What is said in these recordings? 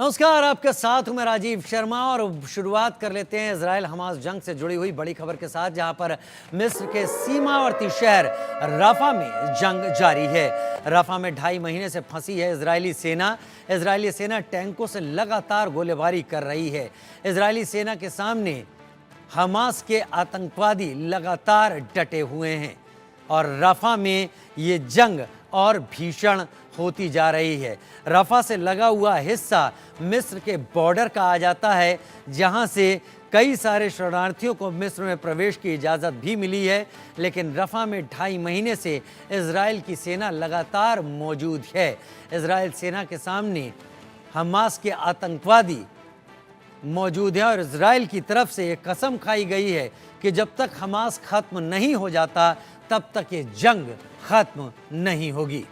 नमस्कार, आपके साथ हूं मैं राजीव शर्मा और शुरुआत कर लेते हैं इजराइल हमास जंग से जुड़ी हुई बड़ी खबर के साथ, जहां पर मिस्र के सीमावर्ती शहर रफा में जंग जारी है। रफा में 2.5 महीने से फंसी है इजरायली सेना। इजरायली सेना टैंकों से लगातार गोलीबारी कर रही है। इजरायली सेना के सामने हमास के आतंकवादी लगातार डटे हुए हैं और रफा में ये जंग और भीषण होती जा रही है। रफा से लगा हुआ हिस्सा मिस्र के बॉर्डर का आ जाता है, जहां से कई सारे शरणार्थियों को मिस्र में प्रवेश की इजाज़त भी मिली है। लेकिन रफा में 2.5 महीने से इजराइल की सेना लगातार मौजूद है। इजराइल सेना के सामने हमास के आतंकवादी मौजूद हैं और इजराइल की तरफ से ये कसम खाई गई है कि जब तक हमास खत्म नहीं हो जाता तब तक ये जंग खत्म नहीं होगी।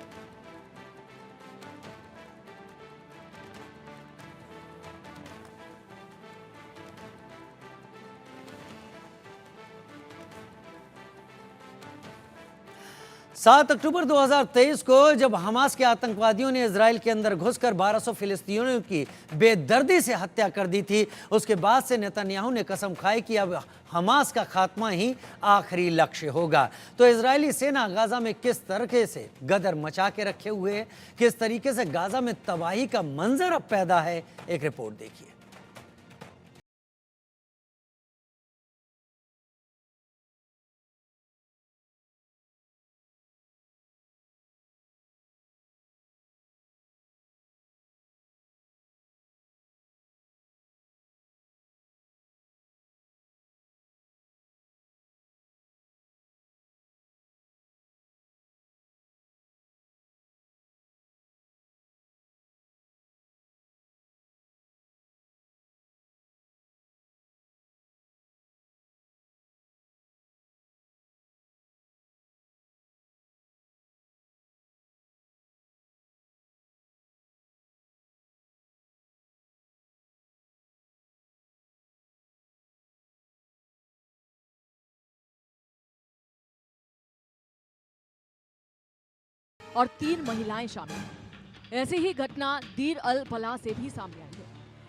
सात अक्टूबर 2023 को जब हमास के आतंकवादियों ने इजराइल के अंदर घुसकर 1200 फिलिस्तीनियों की बेदर्दी से हत्या कर दी थी, उसके बाद से नेतन्याहू ने कसम खाई कि अब हमास का खात्मा ही आखिरी लक्ष्य होगा। तो इजरायली सेना गाजा में किस तरीके से गदर मचा के रखे हुए है, किस तरीके से गाजा में तबाही का मंजर अब पैदा है, एक रिपोर्ट देखिए। और 3 महिलाएं शामिल हैं। ऐसी ही घटना दीर अल बलाह से भी सामने आई है।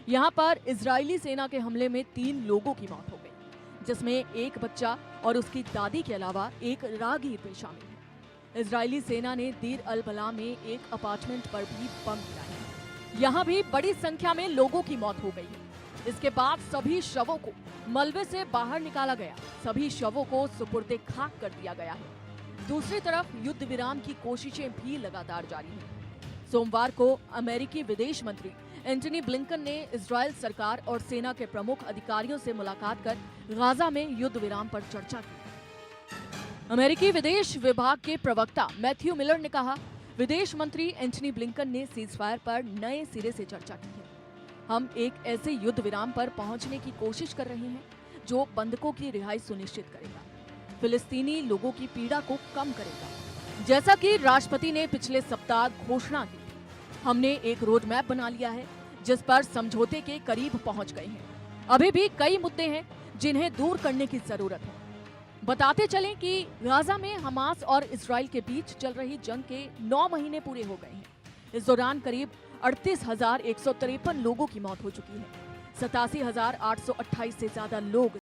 यहाँ पर इजरायली सेना के हमले में 3 लोगों की मौत हो गई, जिसमें एक बच्चा और उसकी दादी के अलावा एक राहगीर भी शामिल है। इजरायली सेना ने दीर अल बलाह में एक अपार्टमेंट पर भी बम गिराए हैं। यहाँ भी बड़ी संख्या में लोगों की मौत हो गई है। इसके बाद सभी शवों को मलबे से बाहर निकाला गया। सभी शवों को सुपुर्दे खाक कर दिया गया है। दूसरी तरफ युद्ध विराम की कोशिशें भी लगातार जारी हैं। सोमवार को अमेरिकी विदेश मंत्री एंटनी ब्लिंकन ने इजरायल सरकार और सेना के प्रमुख अधिकारियों से मुलाकात कर गाजा में युद्ध विराम पर चर्चा की। अमेरिकी विदेश विभाग के प्रवक्ता मैथ्यू मिलर ने कहा, विदेश मंत्री एंटनी ब्लिंकन ने सीजफायर पर नए सिरे से चर्चा की है। हम एक ऐसे युद्ध विराम पर पहुंचने की कोशिश कर रहे हैं जो बंधकों की रिहाई सुनिश्चित करेगा, फिलिस्तीनी लोगों की पीड़ा को कम करेगा। जैसा कि राष्ट्रपति ने पिछले सप्ताह घोषणा की, हमने एक रोड मैप बना लिया है जिस पर समझौते के करीब पहुंच गए हैं। अभी भी कई मुद्दे हैं जिन्हें दूर करने की जरूरत है। बताते चलें कि गाजा में हमास और इजराइल के बीच चल रही जंग के 9 महीने पूरे हो गए हैं। इस दौरान करीब 38,153 लोगों की मौत हो चुकी है। 87,828 से ज्यादा लोग